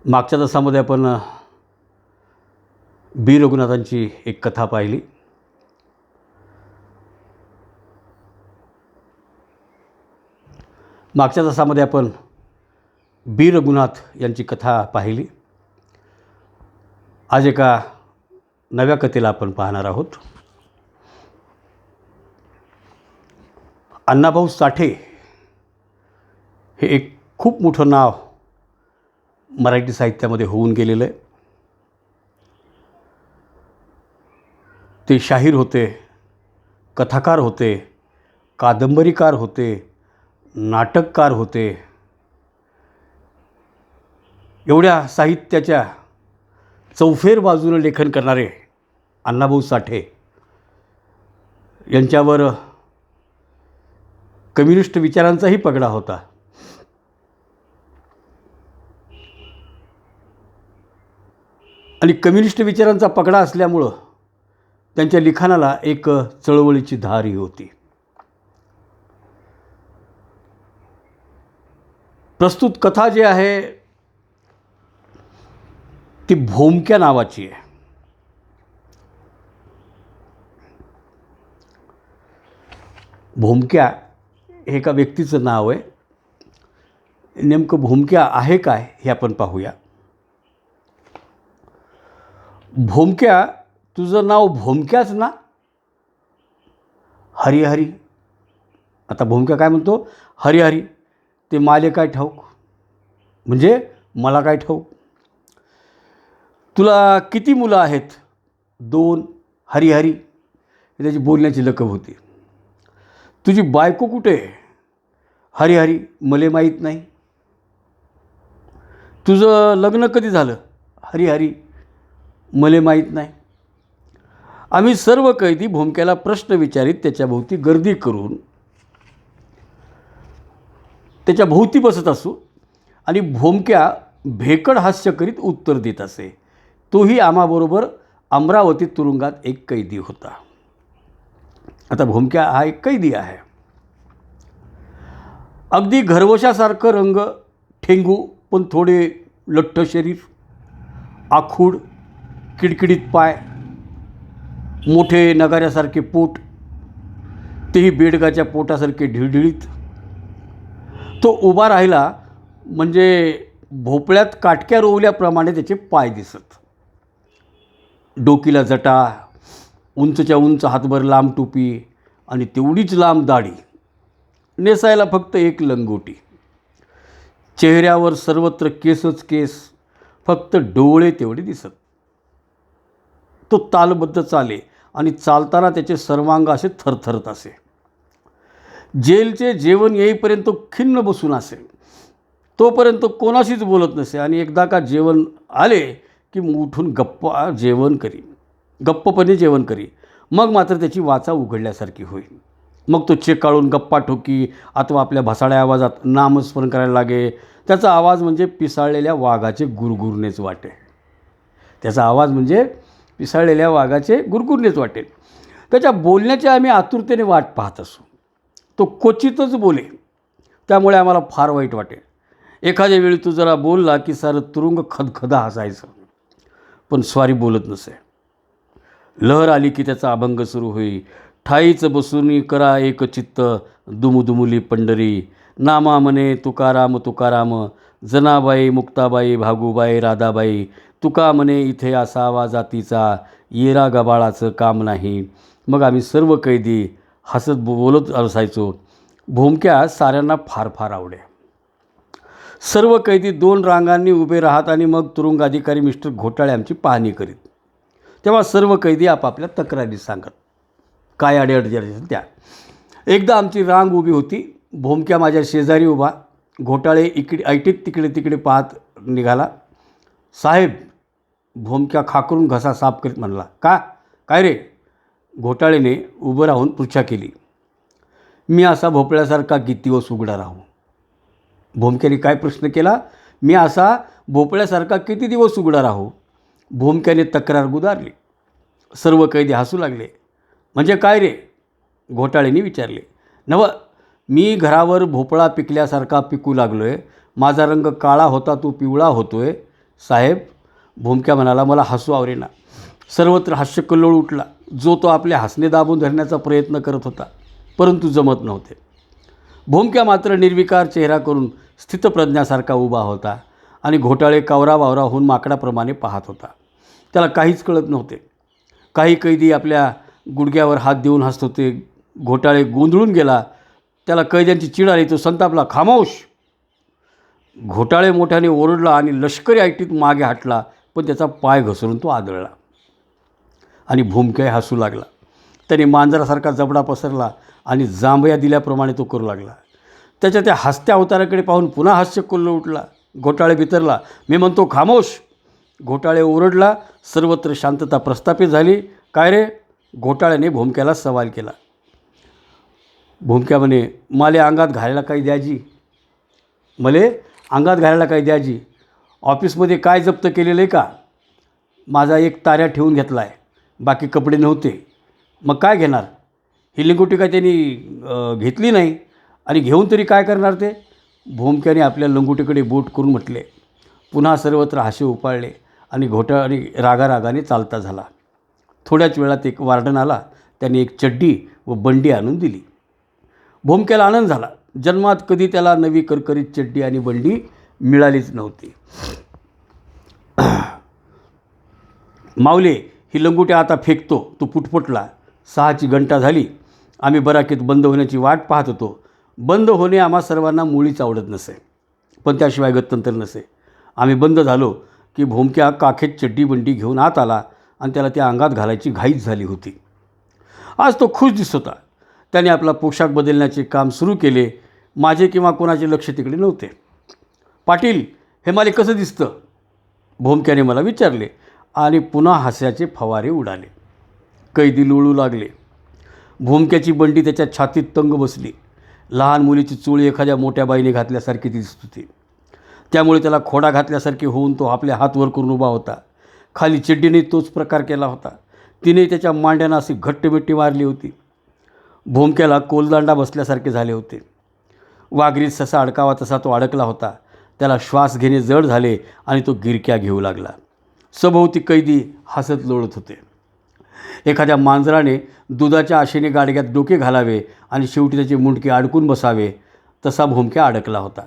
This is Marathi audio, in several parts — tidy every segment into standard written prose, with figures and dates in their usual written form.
मागच्या तासामध्ये आपण बी रघुनाथांची एक कथा पाहिली. मागच्या तासामध्ये आपण बी रघुनाथ यांची कथा पाहिली. आज एका नव्या कथेला आपण पाहणार आहोत. अण्णाभाऊ साठे हे एक खूप मोठं नाव मराठी साहित्यामध्ये होऊन गेलेलं आहे. ते शाहीर होते, कथाकार होते, कादंबरीकार होते, नाटककार होते. एवढ्या साहित्याच्या चौफेर बाजूनं लेखन करणारे अण्णाभाऊ साठे यांच्यावर कम्युनिस्ट विचारांचाही पगडा होता. आणि कम्युनिस्ट विचारांचा पगडा असल्यामुळं त्यांच्या लिखाणाला एक चळवळीची धारही होती. प्रस्तुत कथा जी आहे ती भोमक्या नावाची आहे. भोमक्या हे एका व्यक्तीचं नाव आहे. नेमकं भोमक्या आहे काय हे आपण पाहूया. भोमक्या, तुझं नाव भोमक्याच ना? हरी हरी. आता भोमक्या काय म्हणतो? हरी हरी. ते माले काय ठाऊक, म्हणजे मला काय ठाऊक. तुला किती मुलं आहेत? 2. हरी हरी. त्याची बोलण्याची लकब होती. तुझी बायको कुठे? हरी हरी. मले माहीत नाही. तुझं लग्न कधी झालं? हरी हरी. मले माहीत नाही. आम्ही सर्व कैदी भोमक्याला प्रश्न विचारित त्याच्याभोवती गर्दी करून त्याच्या भोवती बसत असू आणि भोमक्या भेकड हास्य करीत उत्तर देत असे. तोही आम्हाबरोबर अमरावती तुरुंगात एक कैदी होता. आता भोमक्या हा एक कैदी आहे. अगदी घरवशासारखं रंग, ठेंगू पण थोडे लठ्ठ शरीर, आखूड, किडकिडीत पाय, मोठे नगाऱ्यासारखे पोट, तेही बेडगाच्या पोटासारखे ढिळढिळीत. तो उभा राहिला म्हणजे भोपळ्यात काटक्या रोवल्याप्रमाणे त्याचे पाय दिसत. डोकीला जटा, उंचच्या उंच हातभर लांब टोपी आणि तेवढीच लांब दाढी. नेसायला फक्त एक लंगोटी. चेहऱ्यावर सर्वत्र केसच केस, फक्त डोळे तेवढे दिसत. तो तालबद्ध चाले आणि चालताना त्याचे सर्वांग असे थरथरत असे. जेलचे जेवण येईपर्यंत खिन्न बसून असे. तोपर्यंत कोणाशीच बोलत नसे आणि एकदा का जेवण आले की उठून गप्पपणे जेवण करी. मग मात्र त्याची वाचा उघडल्यासारखी होईल. मग तो चेक काढून गप्पा ठोकी अथवा आपल्या भसाड्या आवाजात नामस्मरण करायला लागे. त्याचा आवाज म्हणजे पिसाळलेल्या वाघाचे गुरगुरनेच वाटे. त्याचा आवाज म्हणजे पिसाळलेल्या वाघाचे गुरगुरनेच वाटेल. त्याच्या बोलण्याची आम्ही आतुरतेने वाट पाहत असू. तो क्वचितच बोले, त्यामुळे आम्हाला फार वाईट वाटे. एखाद्या वेळी तो जरा बोलला की सारं तुरुंग खदखदा हसायचं. पण स्वारी बोलत नसे. लहर आली की त्याचा अभंग सुरू होई. ठाईच बसून करा एक चित्त, दुमुदुमुली पंढरी. नामा म्हणे तुकाराम तुकाराम, जनाबाई मुक्ताबाई भागूबाई राधाबाई. तुका म्हणे इथे असावा जातीचा, येरा गबाळाचं काम नाही. मग आम्ही सर्व कैदी हसत बोलत असायचो. भोमक्या साऱ्यांना फार फार आवडे. सर्व कैदी 2 रांगांनी उभे राहत आणि मग तुरुंगाधिकारी मिस्टर घोटाळे आमची पाहणी करीत. तेव्हा सर्व कैदी आपापल्या तक्रारी सांगत, काय अडीअडचणी असेल त्या. एकदा आमची रांग उभी होती. भोमक्या माझ्या शेजारी उभा. घोटाळे इकडे ऐटीत तिकडे पाहत निघाला. साहेब. भोमक्या खाकरून घसा साफ करीत म्हणला. काय रे? घोटाळेने उभं राहून पृच्छा केली. मी असा भोपळ्यासारखा किती दिवस उघडा राहू? भोमक्याने काय प्रश्न केला? मी असा भोपळ्यासारखा किती दिवस उघडा राहू? भोमक्याने तक्रार गुदारली. सर्व कैदी हसू लागले. म्हणजे काय रे? घोटाळेने विचारले. नव, मी घरावर भोपळा पिकल्यासारखा पिकू लागलो आहे. माझा रंग काळा होता तो पिवळा होतो आहे. साहेब, भोमक्या म्हणाला, मला हसू आवरेना. सर्वत्र हास्यकल्लोळ उठला. जो तो आपले हसणे दाबून धरण्याचा प्रयत्न करत होता, परंतु जमत नव्हते. भोमक्या मात्र निर्विकार चेहरा करून स्थितप्रज्ञासारखा उभा होता आणि घोटाळे कावराबावरा होऊन माकडाप्रमाणे पाहत होता. त्याला काहीच कळत नव्हते. काही कैदी आपल्या गुडघ्यावर हात देऊन हसत होते. घोटाळे गोंधळून गेला. त्याला कैद्यांची चिड आली. तो संतापला, खामोश. घोटाळे मोठ्याने ओरडला आणि लष्करी ऐटीत मागे हटला, पण त्याचा पाय घसरून तो आदळला आणि भोमक्या हसू लागला. त्याने मांजरासारखा जबडा पसरला आणि जांभया दिल्याप्रमाणे तो करू लागला. त्याच्या त्या हसत्या अवताराकडे पाहून पुन्हा हास्यकल्लोळ उठला. घोटाळे बितरला, मी म्हणतो खामोश. घोटाळे ओरडला. सर्वत्र शांतता प्रस्थापित झाली. काय रे? घोटाळ्याने भोमक्याला सवाल केला. भोमक्या म्हणे, माले अंगात घालायला काही द्याजी. मले अंगात घालायला काही द्याजी. ऑफिसमध्ये काय जप्त केलेलं आहे का? माझा एक ताऱ्या ठेवून घेतला आहे, बाकी कपडे नव्हते. मग काय घेणार? ही लिंगोटी काय त्यांनी घेतली नाही, आणि घेऊन तरी काय करणार ते? भोमक्याने आपल्या लंगोटीकडे बोट करून म्हटले. पुन्हा सर्वत्र हास्य उपाळले आणि घोटाळे रागारागाने चालता झाला. थोड्याच वेळात एक वार्डन आला. त्याने एक चड्डी व बंडी आणून दिली. भोमक्याला आनंद झाला. जन्मात कधी त्याला नवी करकरीत चड्डी आणि बंडी मिळालीच नव्हती. माऊले, ही लंगोटी आता फेकतो, तो पुटपुटला. 6ची घंटा झाली. आम्ही बराकीत बंद होण्याची वाट पाहत होतो. बंद होणे आम्हा सर्वांना मुळीच आवडत नसे, पण त्याशिवाय गत्यंतर नसे. आम्ही बंद झालो की भोमक्या काखेत चड्डी बंडी घेऊन आत आला आणि त्याला त्या अंगात घालायची घाईच झाली होती. आज तो खुश दिसत होता. त्याने आपला पोशाख बदलण्याचे काम सुरू केले. माझे किंवा कोणाचे लक्ष तिकडे नव्हते. पाटील, हे मला कसं दिसतं? भोमक्याने मला विचारले आणि पुन्हा हास्याचे फवारे उडाले. कैदी लोळू लागले. भोमक्याची बंडी त्याच्या छातीत तंग बसली. लहान मुलीची चोळी एखाद्या मोठ्या बाईने घातल्यासारखी ती दिसत होती. त्यामुळे त्याला खोडा घातल्यासारखे होऊन तो आपले हात वर करून उभा होता. खाली चड्डीने तोच प्रकार केला होता. तिने त्याच्या मांड्यांना अशी घट्टमिट्टी मारली होती. भोमक्याला कोलदांडा बसल्यासारखे झाले होते. वाघरीत ससा अडकावा तसा तो अडकला होता. त्याला श्वास घेणे जड झाले आणि तो गिरक्या घेऊ लागला. सभोवती कैदी हसत लोळत होते. एखाद्या मांजराने दुधाच्या आशेने गाडग्यात डोके घालावे आणि शेवटी त्याचे मुंडके अडकून बसावे, तसा भोमक्या अडकला होता.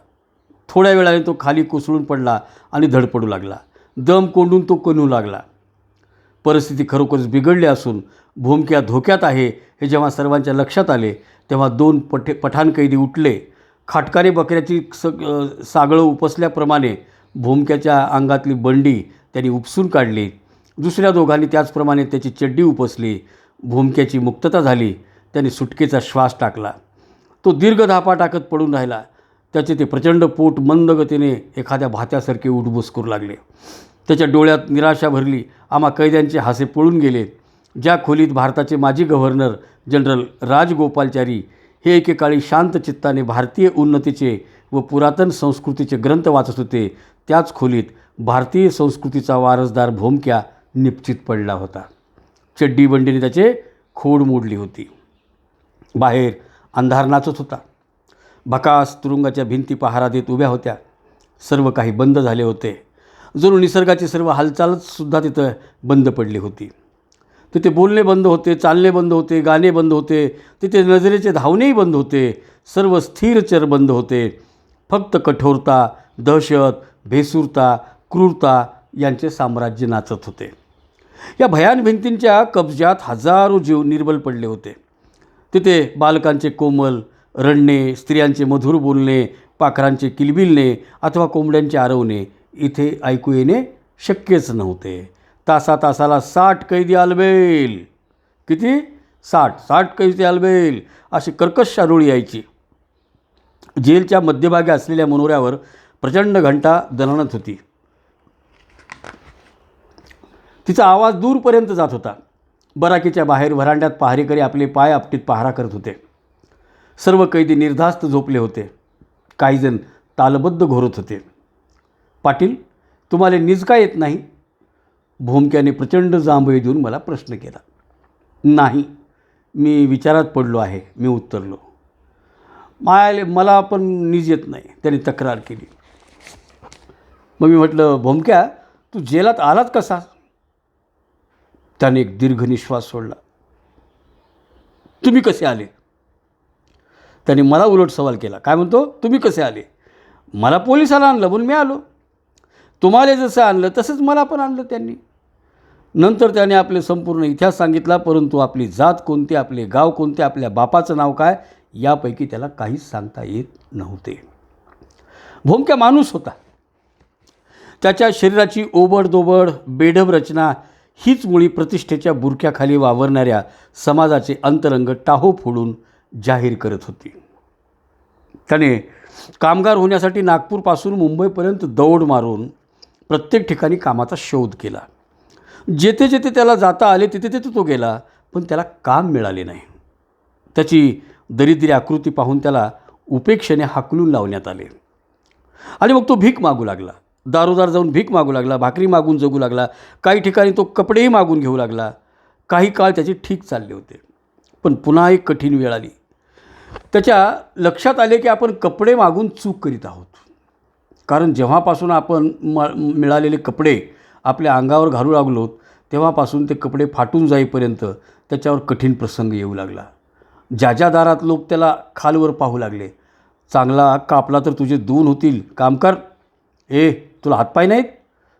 थोड्या वेळाने तो खाली कोसळून पडला आणि धडपडू लागला. दम कोंडून तो कणू लागला. परिस्थिती खरोखरच बिघडली असून भोमक्या धोक्यात आहे हे जेव्हा सर्वांच्या लक्षात आले, तेव्हा 2 पठाण कैदी उठले. खाटकाने बकऱ्याची सागळं उपसल्याप्रमाणे भोमक्याच्या अंगातली बंडी त्यांनी उपसून काढली. दुसऱ्या दोघांनी त्याचप्रमाणे त्याची चड्डी उपसली. भोमक्याची मुक्तता झाली. त्याने सुटकेचा श्वास टाकला. तो दीर्घ धापा टाकत पडून राहिला. त्याचे ते प्रचंड पोट मंद गतीने एखाद्या भात्यासारखे उठबस करू लागले. त्याच्या डोळ्यात निराशा भरली. आम्हा कैद्यांचे हासे पळून गेले. ज्या खोलीत भारताचे माजी गव्हर्नर जनरल राजगोपालचारी हे एकेकाळी शांत चित्ताने भारतीय उन्नतीचे व पुरातन संस्कृतीचे ग्रंथ वाचत होते, त्याच खोलीत भारतीय संस्कृतीचा वारसदार भोमक्या निपचित पडला होता. चड्डी बंडीने त्याचे खोड मोडली होती. बाहेर अंधार नाचत होता. भकास तुरुंगाच्या भिंती पहारा देत उभ्या होत्या. सर्व काही बंद झाले होते. जणू निसर्गाची सर्व हालचालसुद्धा तिथं बंद पडली होती. तिथे बोलणे बंद होते, चालणे बंद होते, गाणे बंद होते, तिथे नजरेचे धावणेही बंद होते. सर्व स्थिर चर बंद होते. फक्त कठोरता, दहशत, भेसूरता, क्रूरता यांचे साम्राज्य नाचत होते. या भयान भिंतींच्या कब्जात हजारो जीव निर्बल पडले होते. तिथे बालकांचे कोमल रडणे, स्त्रियांचे मधुर बोलणे, पाखरांचे किलबिलणे अथवा कोंबड्यांचे आरवणे इथे ऐकू येणे शक्यच नव्हते. तासाला 60 कैदी आलबेल. किती? 60 कैदी आलबेल अशी कर्कश आरोळी यायची. जेलच्या मध्यभागी असलेल्या मनोऱ्यावर प्रचंड घंटा दणदणत होती. तिचा आवाज दूरपर्यंत जात होता. बराकीच्या बाहेर व्हरांड्यात पहारेकरी आपले पाय आपटीत पहारा करत होते. सर्व कैदी निर्धास्त झोपले होते. काहीजण तालबद्ध घोरत होते. पाटील, तुम्हाला निज का येत नाही? भोमक्याने प्रचंड जांभई देऊन मला प्रश्न केला. नाही, मी विचारात पडलो आहे, मी उत्तरलो. मला पण निज येत नाही, त्याने तक्रार केली. मग मी म्हटलं, भोमक्या, तू जेलात आलात कसा? त्याने एक दीर्घ निश्वास सोडला. तुम्ही कसे आले? त्याने मला उलट सवाल केला. काय म्हणतो? तुम्ही कसे आले? मला पोलिसाला आणलं म्हणून मी आलो. तुम्हाला जसं आणलं तसंच मला पण आणलं त्यांनी. नंतर त्याने आपले संपूर्ण इतिहास सांगितला, परंतु आपली जात कोणती, आपले गाव कोणते, आपल्या बापाचं नाव काय, यापैकी त्याला काहीच सांगता येत नव्हते. भोमक्या माणूस होता. त्याच्या शरीराची ओबडदोबड बेढब रचना हीच मुळी प्रतिष्ठेच्या बुरख्याखाली वावरणाऱ्या समाजाचे अंतरंग टाहो फोडून जाहीर करत होती. त्याने कामगार होण्यासाठी नागपूरपासून मुंबईपर्यंत दौड मारून प्रत्येक ठिकाणी कामाचा शोध केला. जेथे जेथे त्याला जाता आले तिथे तिथे तो गेला, पण त्याला काम मिळाले नाही. त्याची दरिद्री आकृती पाहून त्याला उपेक्षेने हाकलून लावण्यात आले आणि मग तो भीक मागू लागला. दारोदार जाऊन भीक मागू लागला, भाकरी मागून जगू लागला. काही ठिकाणी तो कपडेही मागून घेऊ लागला. काही काळ त्याचे ठीक चालले होते, पण पुन्हा एक कठीण वेळ आली. त्याच्या लक्षात आले की आपण कपडे मागून चूक करीत आहोत. कारण जेव्हापासून आपण मिळालेले कपडे आपल्या अंगावर घालू लागलो तेव्हापासून ते कपडे फाटून जाईपर्यंत त्याच्यावर कठीण प्रसंग येऊ लागला. ज्या दारात लोक त्याला खालवर पाहू लागले. चांगला कापला तर तुझे 2 होतील, काम कर. तुला हातपाय नाहीत?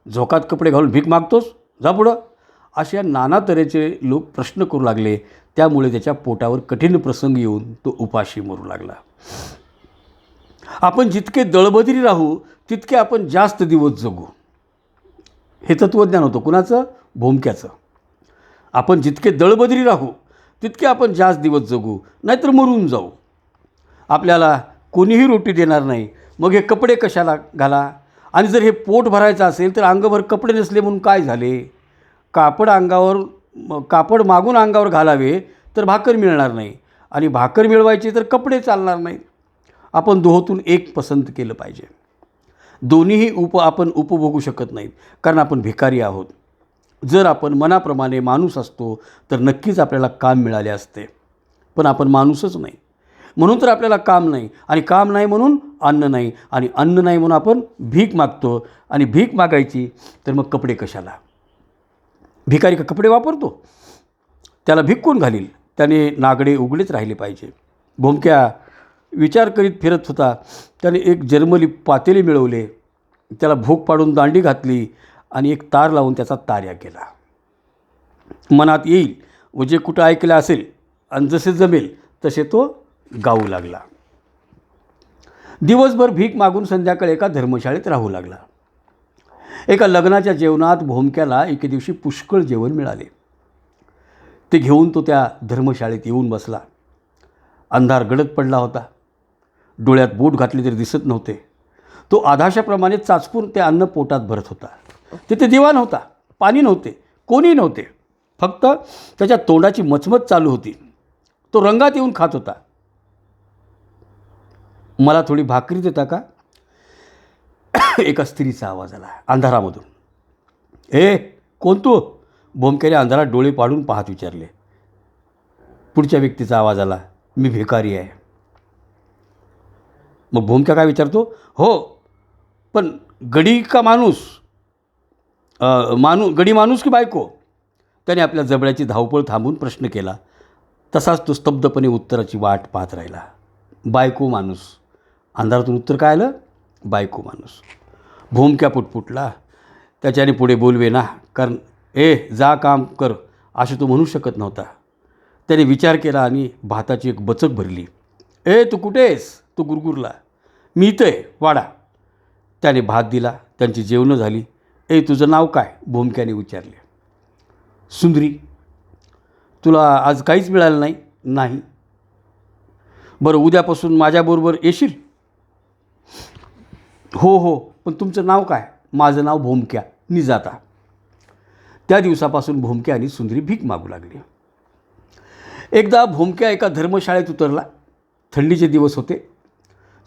झोकात कपडे घालून भीक मागतोस, जा पुढं. अशा नाना तऱ्हेचे लोक प्रश्न करू लागले. त्यामुळे त्याच्या पोटावर कठीण प्रसंग येऊन तो उपाशी मरू लागला. आपण जितके दळबदरी राहू तितके आपण जास्त दिवस जगू, हे तत्त्वज्ञान होतं. कुणाचं? भोमक्याचं. आपण जितके दळबदरी राहू तितके आपण जास्त दिवस जगू, नाहीतर मरून जाऊ. आपल्याला कोणीही रोटी देणार नाही, मग हे कपडे कशाला घाला? आणि जर हे पोट भरायचं असेल तर अंगभर कपडे नसले म्हणून काय झाले? कापड मागून अंगावर घालावे तर भाकर मिळणार नाही, आणि भाकर मिळवायची तर कपडे चालणार नाहीत. आपण दोहोतून एक पसंत केलं पाहिजे. दोन्हीही आपण उपभोगू शकत नाहीत, कारण आपण भिकारी आहोत. जर आपण मनाप्रमाणे माणूस असतो तर नक्कीच आपल्याला काम मिळाले असते, पण आपण माणूसच नाही. म्हणून तर आपल्याला काम नाही, आणि काम नाही म्हणून अन्न नाही, आणि अन्न नाही म्हणून आपण भीक मागतो. आणि भीक मागायची तर मग कपडे कशाला? भिकारी का कपडे वापरतो? त्याला भीक कोण घालील? त्याने नागडे उघडेच राहिले पाहिजे. भोमक्या विचार करीत फिरत होता. त्याने एक जर्मली पातेले मिळवले, त्याला भोक पाडून दांडी घातली आणि एक तार लावून त्याचा तार्या केला. मनात येईल व जे कुठं ऐकलं असेल आणि जसे जमेल तसे तो गाऊ लागला. दिवसभर भीक मागून संध्याकाळी एका धर्मशाळेत राहू लागला. एका लग्नाच्या जेवणात भोमक्याला एके दिवशी पुष्कळ जेवण मिळाले. ते घेऊन तो त्या धर्मशाळेत येऊन बसला. अंधार गडद पडला होता. डोळ्यात बोट घातले तरी दिसत नव्हते. तो आधाशाप्रमाणे चाचपून ते अन्न पोटात भरत होता. तिथे दिवा नव्हता, पाणी नव्हते, कोणी नव्हते. फक्त त्याच्या तोंडाची मचमच चालू होती. तो रंगात येऊन खात होता. मला थोडी भाकरी देता का? एका स्त्रीचा आवाज आला अंधारामधून. कोण तू? भोमक्याने अंधारात डोळे पाडून पाहत विचारले. पुढच्या व्यक्तीचा आवाज आला, मी भिकारी आहे. मग भोमक्या काय विचारतो? हो, पण गडी का माणूस? गडी माणूस की बायको? त्याने आपल्या जबड्याची धावपळ थांबून प्रश्न केला. तसाच तो स्तब्धपणे उत्तराची वाट पाहत राहिला. बायको माणूस. अंधारातून उत्तर काय आलं? बायको माणूस. भोमक्या पुटपुटला. त्याच्याने पुढे बोलवे ना, कारण जा काम कर असं तो म्हणू शकत नव्हता. त्याने विचार केला आणि भाताची एक बचक भरली. तू कुठे आहेस? तो गुरगुरला. मी इथं आहे, वाडा. त्याने भात दिला. त्यांची जेवणं झाली. तुझं नाव काय? भोमक्याने विचारले. सुंदरी. तुला आज काहीच मिळालं नाही? नाही. बरं, उद्यापासून माझ्याबरोबर येशील? हो, पण तुमचं नाव काय? माझं नाव भोमक्या निजाता. त्या दिवसापासून भोमक्या आणि सुंदरी भीक मागू लागली. एकदा भोमक्या एका धर्मशाळेत उतरला. थंडीचे दिवस होते.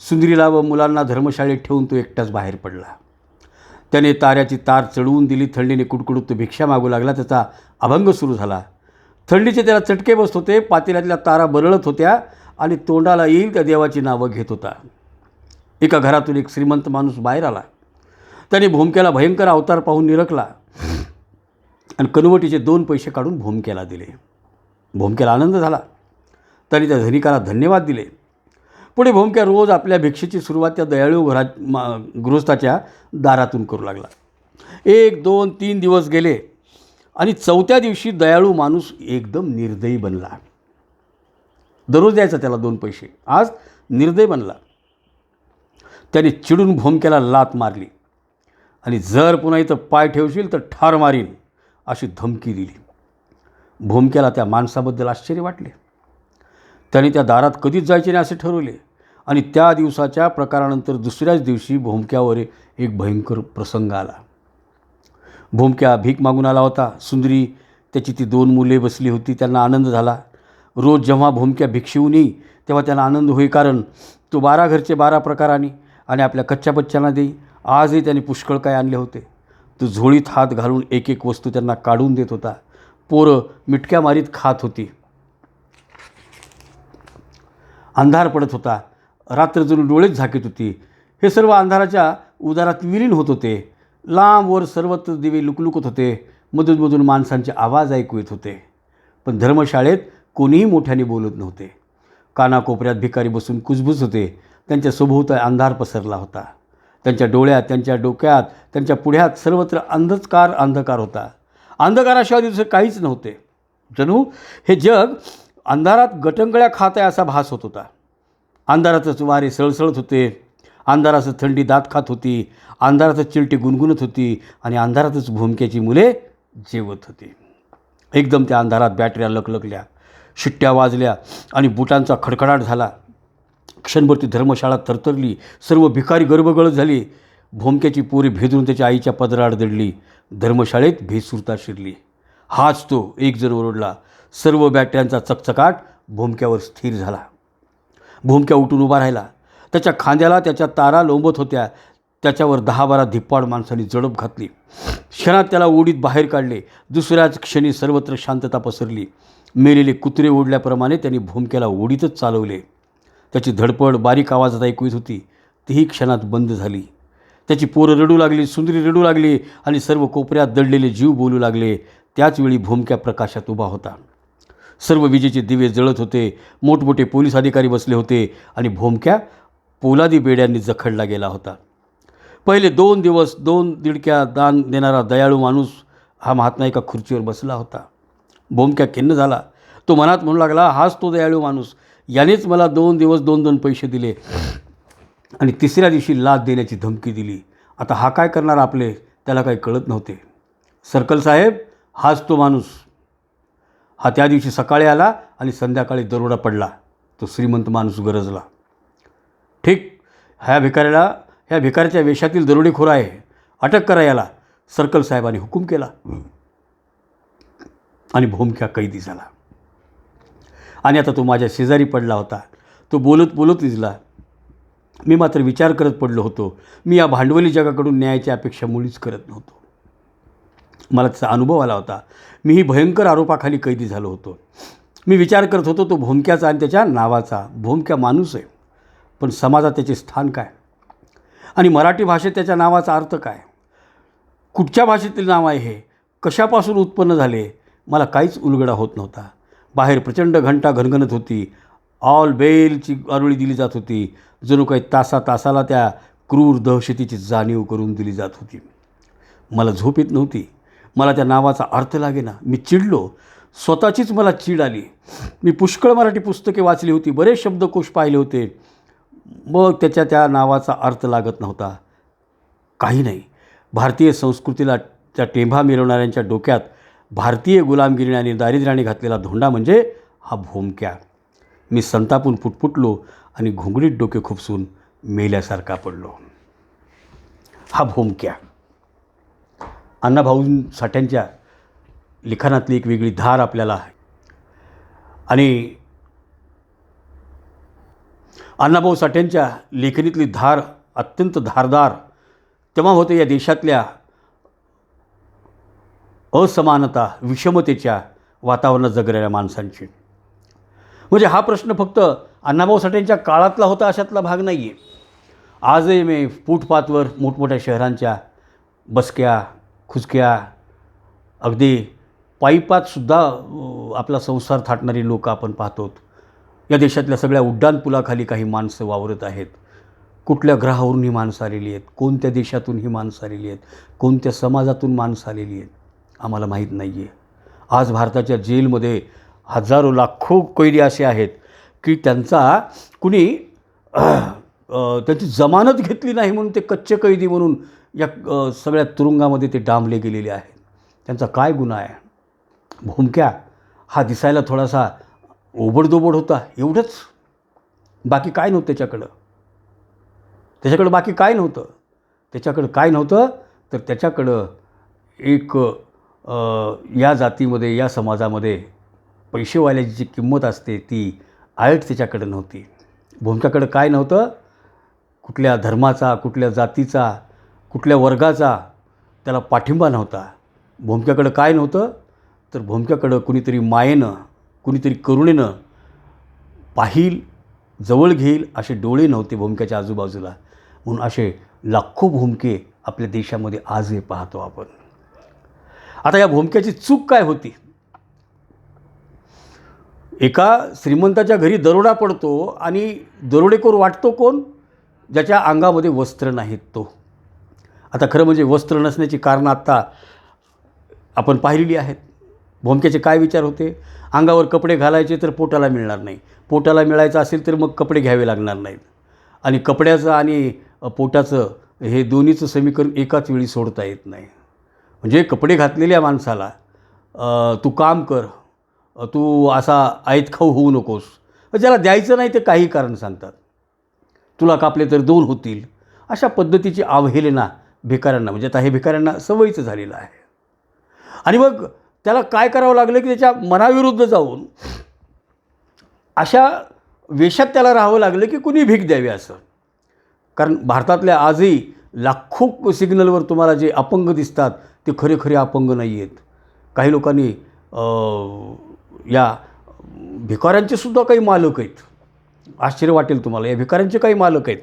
सुंदरीला व मुलांना धर्मशाळेत ठेवून तो एकटाच बाहेर पडला. त्याने ताऱ्याची तार चढवून दिली. थंडीने कुडकुडत तो भिक्षा मागू लागला. त्याचा अभंग सुरू झाला. थंडीचे त्याला चटके बसत होते. पातेल्यातल्या तारा बरळत होत्या आणि तोंडाला येईल त्या देवाची नावं घेत होता. एका घरातून एक श्रीमंत माणूस बाहेर आला. त्याने भोमक्याला भयंकर अवतार पाहून निरखला आणि कनवटीचे 2 पैसे काढून भोमक्याला दिले. भोमक्याला आनंद झाला. त्याने त्या धनिकाला धन्यवाद दिले. पुढे भोमक्या रोज आपल्या भिक्षेची सुरुवात त्या दयाळू गृहस्थाच्या दारातून करू लागला. 1, 2, 3 दिवस गेले आणि 4थ्या दिवशी दयाळू माणूस एकदम निर्दयी बनला. दररोज द्यायचा त्याला 2 पैसे, आज निर्दयी बनला. त्याने चिडून भोमक्याला लाथ मारली आणि जर पुन्हा इथं पाय ठेवशील तर ठार मारीन अशी धमकी दिली. भोमक्याला त्या माणसाबद्दल आश्चर्य वाटले. त्याने त्या दारात कधीच जायचे नाही असे ठरवले आणि त्या दिवसाच्या प्रकारानंतर दुसऱ्याच दिवशी भोमक्यावर एक भयंकर प्रसंग आला. भोमक्या भीक मागून आला होता. सुंदरी, त्याची ती 2 मुले बसली होती. त्यांना आनंद झाला. रोज जेव्हा भोमक्या भिक्षेहून येई तेव्हा त्यांना आनंद होई, कारण तो 12 घरचे 12 प्रकाराने आणि आपल्या कच्च्या बच्च्यांना देई. आजही त्यांनी पुष्कळ काय आणले होते. तो झोळीत हात घालून एक एक वस्तू त्यांना काढून देत होता. पोरं मिटक्या मारीत खात होती. अंधार पडत होता. रात्र जणू डोळेच झाकीत होती. हे सर्व अंधाराच्या उदारात विलीन होत होते. लांबवर सर्वत्र दिवे लुकलुकत होते. मधूनमधून माणसांचे आवाज ऐकू येत होते. पण धर्मशाळेत कोणीही मोठ्याने बोलत नव्हते. कानाकोपऱ्यात भिकारी बसून कुजबूज होते. त्यांच्या सभोवताली अंधार पसरला होता. त्यांच्या डोळ्यात, त्यांच्या डोक्यात, त्यांच्या पुढ्यात सर्वत्र अंधकार होता. अंधकाराशिवाय दुसरे काहीच नव्हते. जणू हे जग अंधारात गटंगळ्या खात आहे असा भास होत होता. अंधारातच वारे सळसळत होते. अंधारातच थंडी दात खात होती. अंधारातच चिलटी गुणगुणत होती आणि अंधारातच भोमक्याची मुले जेवत होती. एकदम त्या अंधारात बॅटऱ्या लकलकल्या, शिट्ट्या वाजल्या आणि बुटांचा खडखडाट झाला. क्षणभर ती धर्मशाळा थरथरली. सर्व भिकारी गर्भगळत झाली. भोमक्याची पोरी भेदून त्याच्या आईच्या पदराआड दडली. धर्मशाळेत भेसूरता शिरली. हाच तो, एक जण ओरडला. सर्व बॅटऱ्यांचा चकचकाट भोमक्यावर स्थिर झाला. भोमक्या उठून उभा राहिला. त्याच्या खांद्याला त्याच्या तारा लोंबत होत्या. त्याच्यावर 10-12 धिप्पाड माणसांनी जडप घातली. क्षणात त्याला ओढीत बाहेर काढले. दुसऱ्याच क्षणी सर्वत्र शांतता पसरली. मेलेले कुत्रे ओढल्याप्रमाणे त्यांनी भोमक्याला ओढीतच चालवले. त्याची धडपड बारीक आवाजात ऐकू येत होती. तीही क्षणात बंद झाली. त्याची पोरं रडू लागली, सुंदरी रडू लागली आणि सर्व कोपऱ्यात दडलेले जीव बोलू लागले. त्याचवेळी भोमक्या प्रकाशात उभा होता. सर्व विजेचे दिवे जळत होते. मोठमोठे पोलीस अधिकारी बसले होते आणि भोमक्या पोलादी बेड्यांनी जखडला गेला होता. पहिले 2 दिवस 2 दिडक्या दान देणारा दयाळू माणूस हा महात्मा एका खुर्चीवर बसला होता. भोमक्या खिन्न झाला. तो मनात म्हणू लागला, हाच तो दयाळू माणूस. यानेच मला 2 दिवस 2-2 पैसे दिले आणि तिसऱ्या दिवशी लाच देण्याची धमकी दिली. आता हा काय करणार आपले, त्याला काही कळत नव्हते. सर्कल साहेब, हाच तो माणूस. हा त्या दिवशी सकाळी आला आणि संध्याकाळी दरोडा पडला. तो श्रीमंत माणूस गरजला. ठीक, ह्या भिकाऱ्याच्या वेशातील दरोडेखोर आहे. अटक करा याला, सर्कल साहेबांनी हुकूम केला. आणि भोमक्या कैदी झाला. आणि आता तो माझ्या शेजारी पडला होता. तो बोलत बोलत निजला. मी मात्र विचार करत पडलो होतो. मी या भांडवली जगाकडून न्यायाची अपेक्षा मुळीच करत नव्हतो. मला त्याचा अनुभव आला होता. मीही भयंकर आरोपाखाली कैदी झालो होतो. मी विचार करत होतो तो भोमक्याचा आणि त्याच्या नावाचा. भोमक्या माणूस आहे, पण समाजात त्याचे स्थान काय आणि मराठी भाषेत त्याच्या नावाचा अर्थ काय? कुठच्या भाषेतील नाव आहे हे? कशापासून उत्पन्न झाले? मला काहीच उलगडा होत नव्हता. बाहेर प्रचंड घंटा घणघणत होती. ऑल बेलची आरोळी दिली जात होती. जणू काही तासाला त्या क्रूर दहशतीची जाणीव करून दिली जात होती. मला झोप येत नव्हती. मला त्या नावाचा अर्थ लागेना. मी चिडलो. स्वतःचीच मला चीड आली. मी पुष्कळ मराठी पुस्तके वाचली होती, बरेच शब्दकोश पाहिले होते, मग त्या नावाचा अर्थ लागत नव्हता. काही नाही. भारतीय संस्कृतीला त्या टेंभा मिरवणाऱ्यांच्या डोक्यात भारतीय गुलामगिरी आणि दारिद्र्याने घातलेला धोंडा म्हणजे हा भोमक्या. मी संतापून फुटफुटलो आणि घोंगडीत डोके खुपसून मेल्यासारखा पडलो. हा भोमक्या. अण्णाभाऊ साठ्यांच्या लिखाणातली एक वेगळी धार आपल्याला आहे. आणि अण्णाभाऊ साठ्यांच्या लेखणीतली धार अत्यंत धारदार तेव्हा होते या देशातल्या असमानता, विषमतेच्या वातावरणात जगणाऱ्या माणसांची. म्हणजे हा प्रश्न फक्त अण्णाभाऊ साठ्यांच्या काळातला होता अशातला भाग नाही आहे. आजही मी फुटपाथवर मोठमोठ्या शहरांच्या बसक्या खुचक्या अगदी पायीपातसुद्धा आपला संसार थाटणारी लोकं आपण पाहतो. या देशातल्या सगळ्या उड्डाणपुलाखाली काही माणसं वावरत आहेत. कुठल्या ग्रहावरून ही माणसं आलेली आहेत, कोणत्या देशातून ही माणसं आलेली आहेत, कोणत्या समाजातून माणसं आलेली आहेत, आम्हाला माहीत नाही आहे. आज भारताच्या जेलमध्ये हजारो लाखो कैदी असे आहेत की त्यांचा कुणी त्यांची जमानत घेतली नाही म्हणून ते कच्चे कैदी म्हणून या सगळ्या तुरुंगामध्ये ते डांबले गेलेले आहेत. त्यांचा काय गुन्हा आहे? भोमक्या हा दिसायला थोडासा ओबडदोबड होता, एवढंच. बाकी काय नव्हतं त्याच्याकडं बाकी काय नव्हतं. त्याच्याकडं काय नव्हतं तर त्याच्याकडं एक या जातीमध्ये, या समाजामध्ये पैसेवाल्याची जी किंमत असते ती आयट त्याच्याकडं नव्हती. भोमक्याकडं काय नव्हतं? कुठल्या धर्माचा, कुठल्या जातीचा, कुठल्या वर्गाचा त्याला पाठिंबा नव्हता. भोमक्याकडं काय नव्हतं तर भोमक्याकडं कुणीतरी मायेनं, कुणीतरी करुणेनं पाहील, जवळ घेईल असे डोळे नव्हते भोमक्याच्या आजूबाजूला. म्हणून असे लाखो भोमके आपल्या देशामध्ये आजही पाहतो आपण. आता या भोमक्याची चूक काय होती? एका श्रीमंताच्या घरी दरोडा पडतो आणि दरोडेखोर वाटतो कोण? ज्याच्या अंगामध्ये वस्त्र नाहीत तो. आता खरं म्हणजे वस्त्र नसण्याची कारणं आत्ता आपण पाहिलेली आहेत. भोमक्याचे काय विचार होते? अंगावर कपडे घालायचे तर पोटाला मिळणार नाही, पोटाला मिळायचं असेल तर मग कपडे घ्यावे लागणार नाहीत, आणि कपड्याचं आणि पोटाचं हे दोन्हीचं समीकरण एकाच वेळी सोडता येत नाही. म्हणजे कपडे घातलेल्या माणसाला तू काम कर, तू असा आयत खाऊ होऊ नकोस, ज्याला द्यायचं नाही ते काही कारण सांगतात, तुला कापले तर 2 होतील, अशा पद्धतीची अवहेलना भिकाऱ्यांना, म्हणजे आता हे भिकाऱ्यांना सवयीचं झालेलं आहे. आणि मग त्याला काय करावं लागलं की त्याच्या मनाविरुद्ध जाऊन अशा वेशात त्याला राहावं लागलं की कुणी भीक द्यावी असं. कारण भारतातल्या आजही लाखो सिग्नलवर तुम्हाला जे अपंग दिसतात ते खरे खरे अपंग नाही आहेत. काही लोकांनी या भिकाऱ्यांचे सुद्धा काही मालक आहेत. आश्चर्य वाटेल तुम्हाला, या भिकाऱ्यांचे काही मालक आहेत.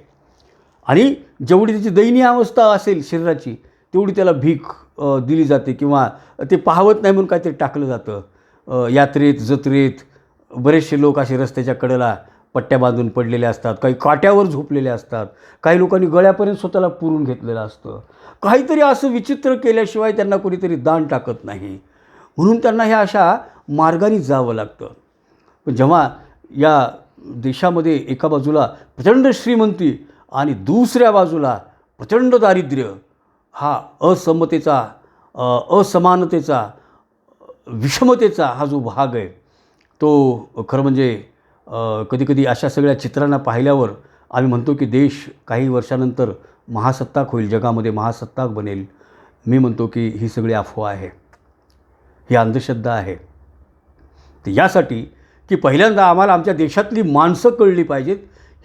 आणि जेवढी त्याची दयनीय अवस्था असेल शरीराची तेवढी त्याला भीक दिली जाते, किंवा ते पाहवत नाही म्हणून काहीतरी टाकलं जातं. यात्रेत जत्रेत बरेचसे लोक असे रस्त्याच्या कडेला पट्ट्या बांधून पडलेले असतात, काही काट्यावर झोपलेले असतात, काही लोकांनी गळ्यापर्यंत स्वतःला पुरून घेतलेलं असतं. काहीतरी असं विचित्र केल्याशिवाय त्यांना कोणीतरी दान टाकत नाही, म्हणून त्यांना ह्या अशा मार्गाने जावं लागतं. पण जेव्हा या देशामध्ये एका बाजूला प्रचंड श्रीमंती आणि दुसऱ्या बाजूला प्रचंड दारिद्र्य, हा असमतेचा, असमानतेचा, विषमतेचा हा जो भाग आहे तो खरं म्हणजे कधीकधी अशा सगळ्या चित्रांना पाहिल्यावर आम्ही म्हणतो की देश काही वर्षानंतर महासत्ताक होईल, जगामध्ये महासत्ताक बनेल. मी म्हणतो की ही सगळी अफवा आहे, ही अंधश्रद्धा आहे. तर यासाठी की पहिल्यांदा आम्हाला आमच्या देशातली माणसं कळली पाहिजेत,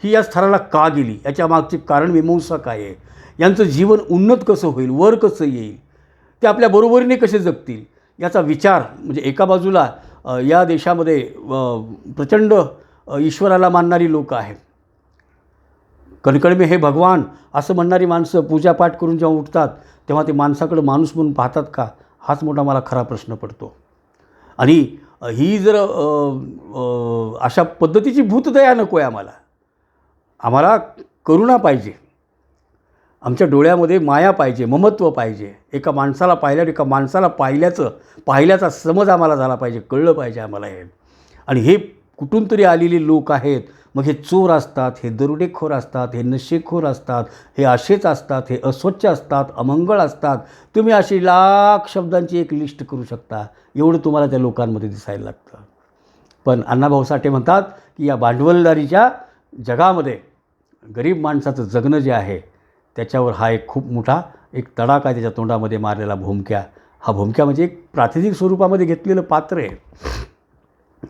ही या स्तराला का गेली, याच्या मागचे कारण मीमांसा काय आहे, यांचं जीवन उन्नत कसं होईल, वर कसं येईल, ते आपल्या बरोबरीने कसे जगतील, याचा विचार. म्हणजे एका बाजूला या देशामध्ये प्रचंड ईश्वराला मानणारी लोकं आहेत. कणकण हे भगवान असं म्हणणारी माणसं पूजापाठ करून जेव्हा उठतात तेव्हा ते माणसाकडं माणूस म्हणून पाहतात का, हाच मोठा मला खरा प्रश्न पडतो. आणि ही जर अशा पद्धतीची भूतदया नको आहे आम्हाला. आम्हाला करुणा पाहिजे, आमच्या डोळ्यामध्ये माया पाहिजे, ममत्व पाहिजे. एका माणसाला पाहिल्यावर एका माणसाला पाहिल्याचा समज आम्हाला झाला पाहिजे, कळलं पाहिजे आम्हाला हे. आणि हे कुठून तरी आलेले लोक आहेत. मग हे चोर असतात, हे दरोडेखोर असतात, हे नशेखोर असतात, हे असेच असतात, हे अस्वच्छ असतात, अमंगळ असतात. तुम्ही अशी लाख शब्दांची एक लिस्ट करू शकता, एवढं तुम्हाला त्या लोकांमध्ये दिसायला लागतं. पण अण्णाभाऊ साठे म्हणतात की या भांडवलदारीच्या जगामध्ये गरीब माणसाचं जगणं जे आहे त्याच्यावर हा एक खूप मोठा एक तडाखा त्याच्या तोंडामध्ये मारलेला भोमक्या. हा भोमक्या म्हणजे एक प्रातिनिधिक स्वरूपामध्ये घेतलेलं पात्र आहे.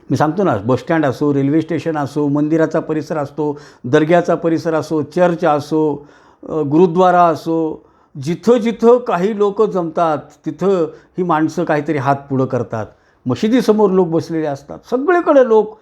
मी सांगतो ना, बसस्टँड असो, रेल्वे स्टेशन असो, मंदिराचा परिसर असतो, दर्ग्याचा परिसर असो, चर्च असो, गुरुद्वारा असो, जिथं जिथं काही लोक जमतात तिथं ही माणसं काहीतरी हात पुढं करतात. मशिदीसमोर लोक बसलेले असतात, सगळीकडे लोक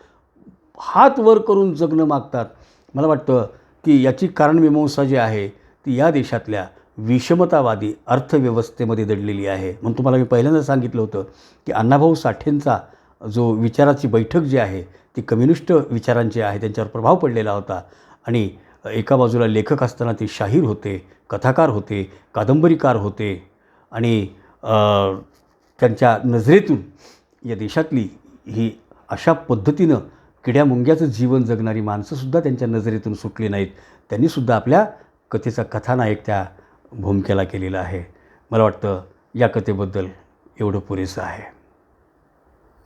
हात वर करून जगणं मागतात. मला वाटतं की याची कारणमीमांसा जी आहे ती या देशातल्या विषमतावादी अर्थव्यवस्थेमध्ये दडलेली आहे. म्हणून तुम्हाला मी पहिल्यांदा सांगितलं होतं की अण्णाभाऊ साठेंचा जो विचाराची बैठक जी आहे ती कम्युनिस्ट विचारांची आहे, त्यांच्यावर प्रभाव पडलेला होता. आणि एका बाजूला लेखक असताना ते शाहीर होते, कथाकार होते, कादंबरीकार होते आणि त्यांच्या नजरेतून या देशातली ही अशा पद्धतीनं किड्यामुंग्याचं जीवन जगणारी माणसंसुद्धा त्यांच्या नजरेतून सुटली नाहीत. त्यांनीसुद्धा आपल्या कथेचा कथानायक त्या भूमिकेला केलेला आहे. मला वाटतं या कथेबद्दल एवढं पुरेसं आहे.